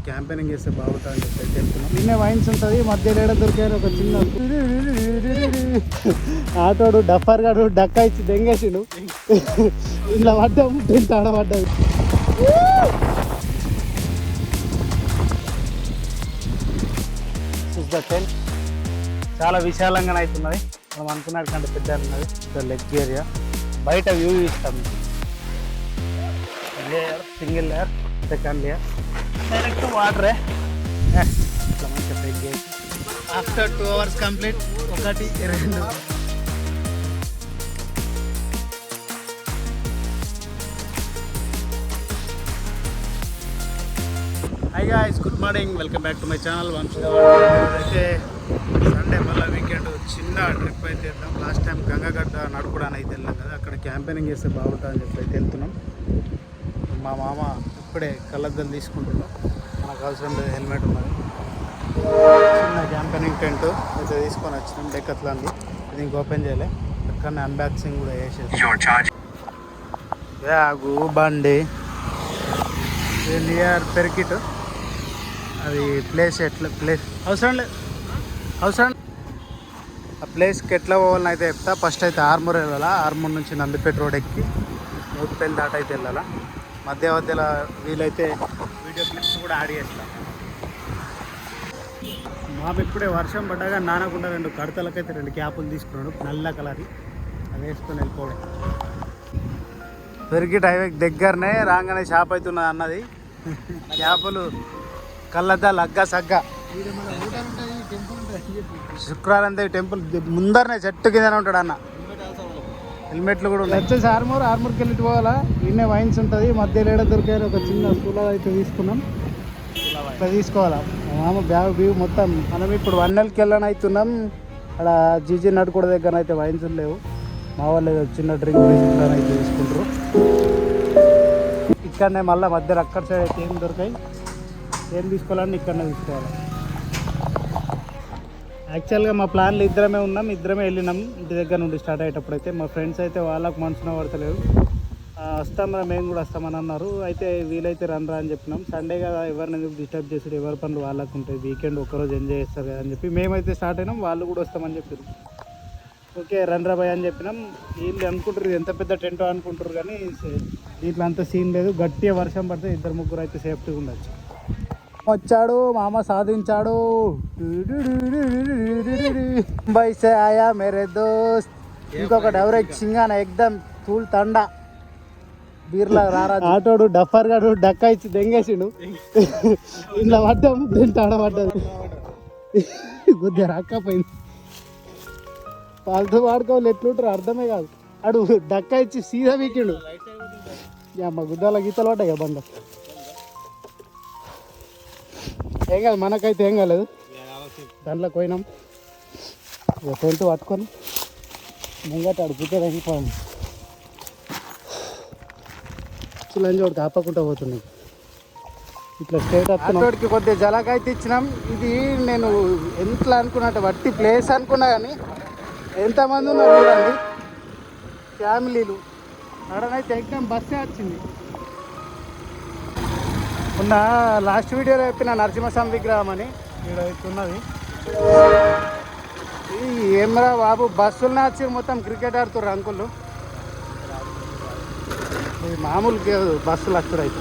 Campaigning చేస్తే బాగుంటుంది అని చెప్పి వెళ్తున్నాం. నిన్నే వైన్స్ ఉంటుంది, మధ్యలో ఏడ దొరికారు ఒక చిన్న ఆటోడు డఫర్ గాడు డక్కా ఇచ్చి దెంగేసిండు. ఇలా పడ్డాము, ఆడబడ్డాము. చాలా విశాలంగానే అవుతున్నది. మనం అనుకున్నట్టు కంటే పెద్ద ఉన్నది. లెగ్ ఏరియా బయట వ్యూ ఇస్తాం. Layer, single layer, second layer, direct వాటరే. ఇట్లా మంచిగా బ్రేక్ చేసి after 2 hours complete. 1 2 hi guys, good morning, welcome back to my channel Vamshi. అయితే సండే మళ్ళీ వీకెండ్ చిన్న ట్రిప్ అయితే వెళ్తాం. లాస్ట్ టైం గంగగడ్డ నడుపుడానికి అయితే వెళ్ళాం కదా, అక్కడ క్యాంపెయినింగ్ చేస్తే బాగుంటుందని చెప్పి అయితే వెళ్తున్నాం. మా మామ ఇప్పుడే కళ్ళద్దాలు తీసుకుంటున్నాం. మనకు అవసరం లేదు, హెల్మెట్ ఉన్నది. చిన్న క్యాంపెయినింగ్ టెంట్ అయితే తీసుకొని వచ్చినాం. డెక్కత్లాంది ఇది ఇంక ఓపెన్ చేయలే, అక్కడనే అన్బాక్సింగ్ కూడా చేసేది. బ్యాగు, బండి, లియర్, పెరికిట్, అది ప్లేస్ ఎట్లా ప్లేస్ అవసరం లేదు, ఆ ప్లేస్కి ఎట్లా పోవాలని అయితే చెప్తా. ఫస్ట్ అయితే ఆర్మూర్ వెళ్ళాలా, ఆర్మూర్ నుంచి నందిపేట రోడ్ ఎక్కి మూతిపల్లి దాట అయితే వెళ్ళాలా. మధ్యలో వీలైతే వీడియో క్లిప్స్ కూడా యాడ్ చేస్తాం. మాకు ఇప్పుడే వర్షం పడ్డాగా నానకుండా 2 కడతలకైతే 2 క్యాపులు తీసుకున్నాడు, నల్ల కలర్. అది వేసుకొని వెళ్ళిపోవడం. పెరిగిట్ హైవే దగ్గరనే రాగానే షాప్ అవుతున్నది అన్నది. క్యాపులు, కళ్ళద్దా, లగ్గా సగ్గా. శుక్రవారం అంతే టెంపుల్ ముందరనే చెట్టు కిందనే ఉంటాడు అన్న. హెల్మెట్లు కూడా ఉన్నాయి. వచ్చేసి ఆర్మూర్కి వెళ్ళి పోవాలా. నిన్నే వైన్స్ ఉంటుంది, మధ్యలో ఏడ దొరికారు ఒక చిన్న స్కూల్ అయితే తీసుకున్నాం. ఇట్లా తీసుకోవాలా. మామ బ్యాగ్ బీవ్ మొత్తం. మనం ఇప్పుడు వన్నెలకి వెళ్ళని అవుతున్నాం. అక్కడ జీజీ నడుకోడ దగ్గర అయితే వైన్స్ లేవు. మా వాళ్ళు చిన్న డ్రింక్ అయితే తీసుకుంటారు. ఇక్కడనే మళ్ళీ మధ్యలో అక్కడ సైడ్ అయితే ఏం దొరికాయి, ఏం తీసుకోవాలని ఇక్కడనే తీసుకోవాలి. యాక్చువల్గా మా ప్లాన్లు ఇద్దరమే ఉన్నాం, ఇద్దరమే వెళ్ళినాం ఇంటి దగ్గర నుండి స్టార్ట్ అయ్యేటప్పుడు. అయితే మా ఫ్రెండ్స్ అయితే వాళ్ళకు మనసున పడతలేరు. వస్తామరా, మేము కూడా వస్తామని అన్నారు. అయితే వీలైతే రండ్రా అని చెప్పినాం. సండే కదా, ఎవరిని ఎందుకు డిస్టర్బ్ చేసారు, ఎవరి పనులు వాళ్ళకు ఉంటాయి. వీకెండ్ ఒక్కరోజు ఎంజాయ్ చేస్తారు కదా అని చెప్పి మేమైతే స్టార్ట్ అయినాం. వాళ్ళు కూడా వస్తామని చెప్పారు. ఓకే రండ్రా బాయ్ అని చెప్పినాం. వీళ్ళు అనుకుంటారు ఇది ఎంత పెద్ద టెంటో అనుకుంటారు, కానీ దీంట్లో అంత సీన్ లేదు. గట్టిగా వర్షం పడితే 2-3 అయితే సేఫ్టీగా ఉండొచ్చు. వచ్చాడు మామ, సాధించాడు. ముంబై సే ఆయా మేరే దోస్త్. ఇంకొకటి ఎవరైతే సింగాన ఎక్దమ్ తూల్ తండా బీర్లా రారా. ఆటోడు డఫర్ గాడు డక్కా ఇచ్చి దెంగేసిండు. ఇలా పడ్డాము, ఆడబడ్డది. కొద్దిగా రాకపోయింది. పాలతో వాడుకోవాలి, ఎట్లుంటారు అర్థమే కాదు. అడు డక్కా ఇచ్చి సీదా వీకిండు. మా గుద్దాల గీతలు పడ్డాయి బండ. ఏం కాదు, మనకైతే ఏం కాలేదు. దాంట్లో పోయినాం, టెంట్ పట్టుకొని ముంగట అడుగుతే తగ్గిపోయాం. చిల్లని చోటు ఆపకుండా పోతున్నాయి. ఇట్లా స్టేట్ అక్కడికి కొద్దిగా జలకైతే ఇచ్చినాం. ఇది నేను ఎంతలా అనుకున్నట్టు వట్టి ప్లేస్ అనుకున్నా, కానీ ఎంతమంది ఉన్నారు చూడండి, ఫ్యామిలీలు. అడనైతే ఎగ్జామ్ బస్సే వచ్చింది. ఉన్న లాస్ట్ వీడియోలో చెప్పిన నరసింహస్వామి విగ్రహం అని ఇక్కడ ఉన్నది. ఏమరా బాబు, బస్సులనే వచ్చి మొత్తం క్రికెట్ ఆడుతుర్రు అంకుళ్ళు. మామూలు బస్సులు వస్తారు అయితే.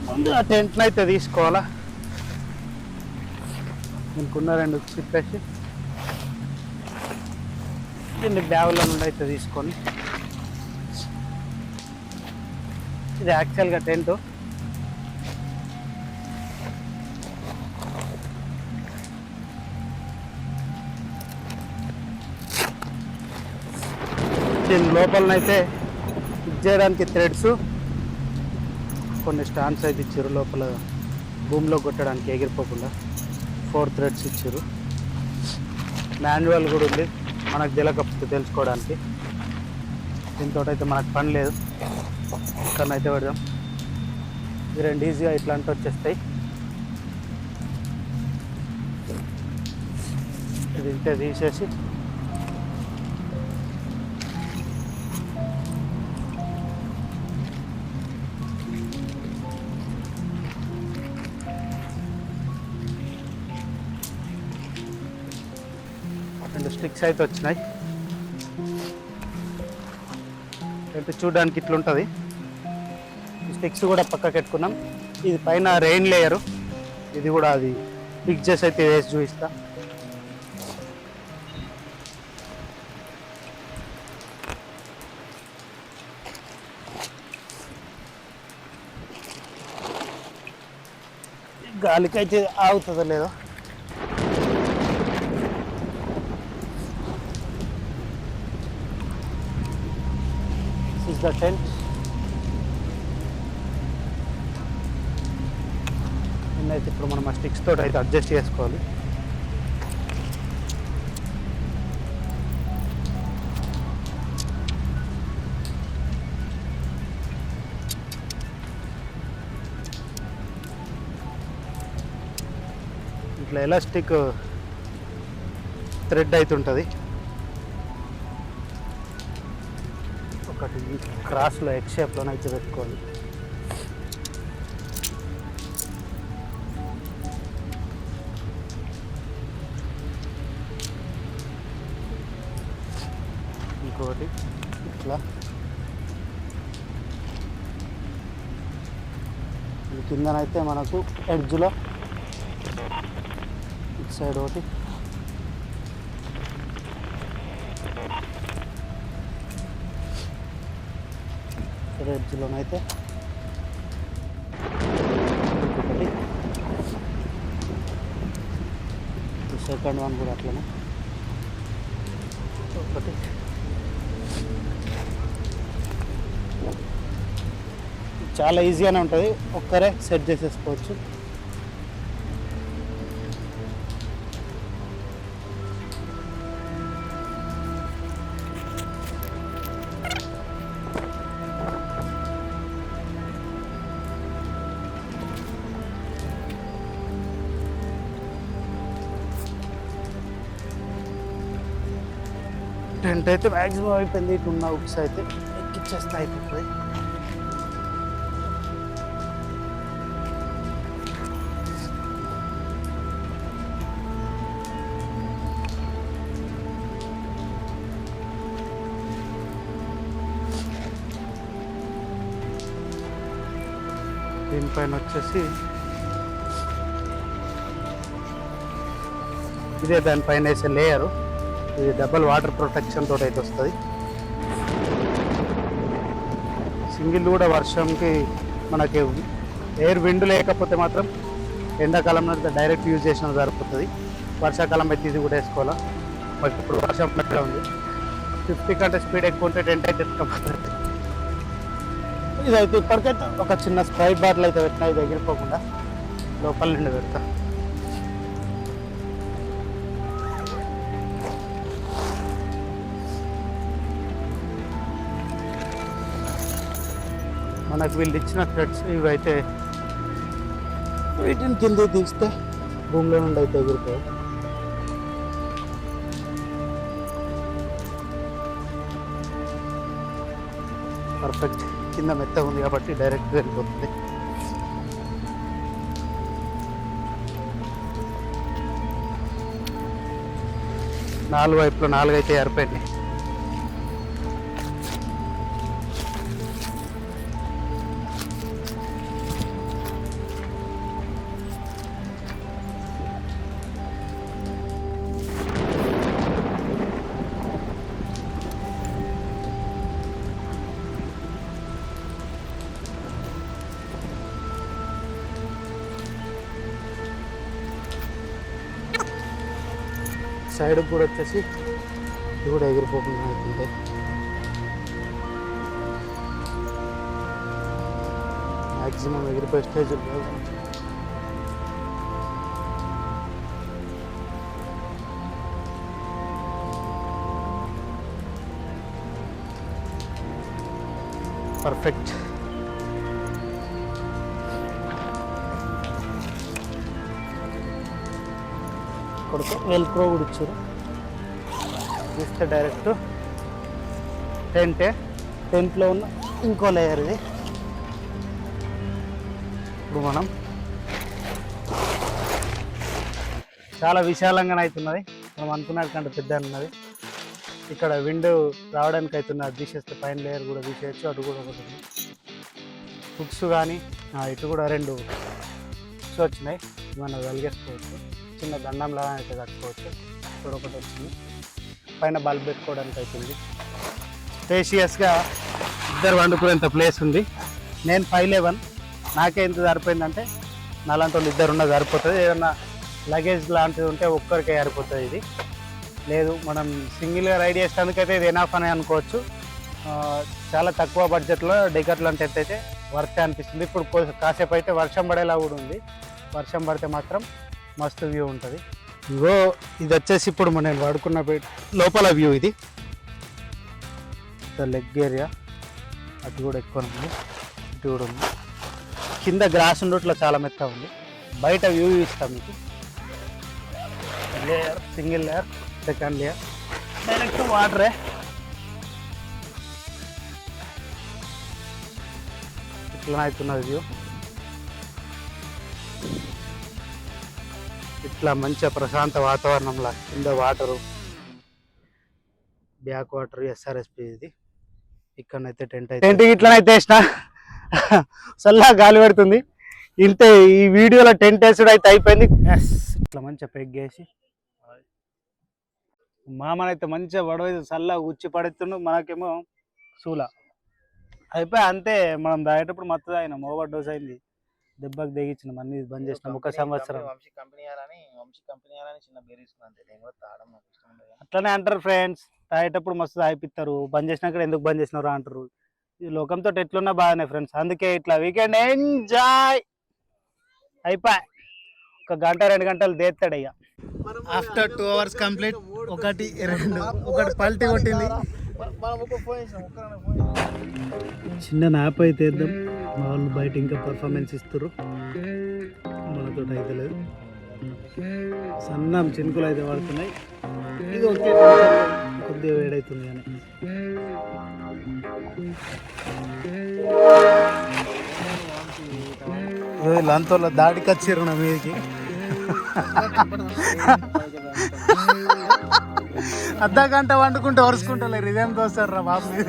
ముందు ఆ టెంట్ని అయితే తీసుకోవాలా. ఇంకున్న 2 చిప్పేసి దీన్ని బ్యాగుల నుండి అయితే తీసుకొని, ఇది యాక్చువల్గా టెంట్ దీని లోపలనైతే ఫిక్స్ చేయడానికి థ్రెడ్స్, కొన్ని స్టాండ్స్ అయితే ఇచ్చారు లోపల భూమిలో కొట్టడానికి ఎగిరిపోకుండా. 4 థ్రెడ్స్ ఇచ్చారు. మాన్యువల్ కూడా ఉంది మనకు తెలియకపోతే తెలుసుకోవడానికి. దీంతో అయితే మనకు పని లేదు. ఇక్కడనైతే పెడదాం. ఈ 2 ఈజీగా ఇట్లాంటి వచ్చేస్తాయి. ఇది ఇంతే తీసేసి రెండు స్టిక్స్ అయితే వచ్చినాయి. అంటే చూడడానికి ఇట్లుంటుంది. ఈ స్టిక్స్ కూడా పక్కకి పెట్టుకున్నాం. ఇది పైన రెయిన్ లేయరు, ఇది కూడా అది ఫిక్స్ చేసి అయితే వేసి చూపిస్తా. గాలికైతే ఆగుతుందో లేదో. This is the tent. అయితే ఇప్పుడు మనం ఆ స్టిక్స్ తోటి అయితే అడ్జస్ట్ చేసుకోవాలి. ఇట్లా ఎలాస్టిక్ థ్రెడ్ అయితే ఉంటుంది. ఒకటి క్రాస్లో ఎగ్ షేప్లోనే అయితే పెట్టుకోవాలి. ఇంకొకటి ఇట్లా కిందనైతే మనకు ఎడ్జ్లో ఇటు సైడ్ ఒకటి, ఎడ్జ్లోనైతే ఇంకొకటి, సెకండ్ వన్ కూడా అట్లనే ఒకటి. చాలా ఈజీగానే ఉంటుంది, ఒక్కరే సెట్ చేసేసుకోవచ్చు. టెంట్ అయితే మ్యాక్సిమం అయిపోయింది. ఇటు ఉన్న ఉక్స్ అయితే ఎక్కిచ్చేస్తే అయిపోతుంది. దీనిపైన వచ్చేసి ఇదే దానిపైన వేసే లేయరు. ఇది డబల్ వాటర్ ప్రొటెక్షన్ తోటి అయితే వస్తుంది. సింగిల్ కూడా వర్షంకి మనకి ఎయిర్ విండ్ లేకపోతే మాత్రం ఎండాకాలంలో డైరెక్ట్ యూజ్ చేసిన సరిపోతుంది. వర్షాకాలం అయితే ఇది కూడా వేసుకోవాలా. బట్ ఇప్పుడు వర్షం పట్ల ఉంది. 50 కంటే స్పీడ్ ఎక్కువ ఉంటే టెంట్ అయితే ఎత్తుకపోతుంది. ఇదైతే ఇప్పటికైతే ఒక చిన్న స్ప్రైట్ బాటిల్ అయితే పెట్టినా, ఇది ఎగిరిపోకుండా లోపల నుండి పెడతా. మనకు వీళ్ళు ఇచ్చిన థ్రెడ్స్ ఇవైతే వీటిని కింద తీస్తే భూమిలో నుండి అయితే ఎగిరిపోయాయి. పర్ఫెక్ట్. కింద మెత్తగా ఉంది కాబట్టి డైరెక్ట్గా వెళ్ళిపోతుంది. నాలుగు వైపులో 4 అయితే ఏర్పడింది. సైడ్ కూడా వచ్చేసి ఇది కూడా ఎగిరిపోకుండా అవుతుంది. మ్యాక్సిమం ఎగిరిపోయే స్టేజ్ లేవు. పర్ఫెక్ట్. కొడుకు వెల్క్రో కూడా ఇచ్చారు. ఇస్తే డైరెక్ట్ టెంట్లో ఉన్న ఇంకో లేయర్ ఇది. ఇప్పుడు మనం చాలా విశాలంగానే అవుతున్నది. మనం అనుకున్నట్టు కంటే పెద్ద ఉన్నది. ఇక్కడ విండో రావడానికి అవుతున్నది. తీసేస్తే పైన లేయర్ కూడా తీసేయచ్చు. అటు కూడా ఒకటి ఉంది. హుక్స్ కానీ ఇటు కూడా 2 హుక్స్ వచ్చినాయి. మనం వెలిగేసుకోవచ్చు. చిన్న దండంలా అయితే కట్టుకోవచ్చు. ఇక్కడ ఒకటి వచ్చింది. పైన బల్బ్ పెట్టుకోవడానికి అవుతుంది. స్పేషియస్గా ఇద్దరు వండుకునేంత ప్లేస్ ఉంది. నేను 5'11", నాకే ఎంత సరిపోయిందంటే నాలాంటి వాళ్ళు ఇద్దరు ఉన్న సరిపోతుంది. ఏదన్నా లగేజ్ లాంటిది ఉంటే ఒక్కరికే సరిపోతుంది. ఇది లేదు మనం సింగిల్గా రైడ్ చేసేందుకైతే ఇది ఎనాఫ్ అని అనుకోవచ్చు. చాలా తక్కువ బడ్జెట్లో డెకర్లాంటి అయితే వర్త్ అనిపిస్తుంది. ఇప్పుడు కాసేపు అయితే వర్షం పడేలా కూడా ఉంది. వర్షం పడితే మాత్రం మస్తు వ్యూ ఉంటుంది. ఇగో ఇది వచ్చేసి ఇప్పుడు నేను వాడుకున్న లోపల వ్యూ. ఇది లెగ్ ఏరియా అటు కూడా ఎక్కువ ఉంది. ఇటు కూడా ఉంది. కింద గ్రాస్ ఉండట్లో చాలా మెత్తగా ఉంది. బయట వ్యూ ఇస్తాం మీకు. Layer single layer, second layer, direct వాటరే. ఇట్లా అవుతున్నది వ్యూ. ఇట్లా మంచిగా ప్రశాంత వాతావరణంలా కింద వాటరు, బ్యాక్ వాటర్, SRSP ఇది. ఇక్కడనైతే టెంట్ ఇట్లనైతే వేసిన చల్లగా గాలి పెడుతుంది. ఇంతే. ఈ వీడియోలో టెంట్ వేసుడు అయితే అయిపోయింది. ఇట్లా మంచిగా పెగ్గేసి మామనైతే మంచిగా పడవ చల్లగా ఉచ్చి పడుతుండు. మనకేమో సూల అయిపోయి అంతే. మనం తాగేటప్పుడు మొత్తం అయినా ఓవర్ డోస్ అయింది. దెబ్బకి దిగించిన అన్ని బంద్ చేసిన 1 సంవత్సరం. అట్లనే అంటారు ఫ్రెండ్స్. తాగేటప్పుడు మస్తు తాగిపిస్తారు. బంద్ చేసినాక ఎందుకు బంద్ చేసినారు అంటారు. ఈ లోకంతో ఎట్లున్నా బాగానే ఫ్రెండ్స్. అందుకే ఇట్లా వీకెండ్ ఎంజాయ్ అయిపోయి 1 గంట 2 గంటలు దేస్తాడు. ఇక ఆఫ్టర్ 2 hours కంప్లీట్. ఒకటి పల్టీ కొట్టింది. చిన్న నాప్ అయితే వేద్దాం. మా వాళ్ళు బయట ఇంకా పర్ఫార్మెన్స్ ఇస్తారు. మనతో అయితే లేదు. సన్నం చినుకులు అయితే పడుతున్నాయి. ఇది ఓకే, కొద్దిగా వేడవుతుంది కానీ లంతో దాడికి వచ్చారు నా మీదకి. అర్ధ గంట వండుకుంటే వరుసుకుంటలేరు. ఇదేం దోస్తారు రా బాబు మీద.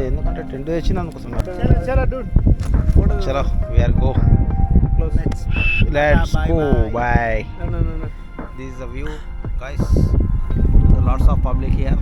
ఎందుకంటే టెంట్ తెచ్చింది అనుకుంటున్నా. చలో we are go. Let's go. Bye. This is the view, guys. Lots of public here.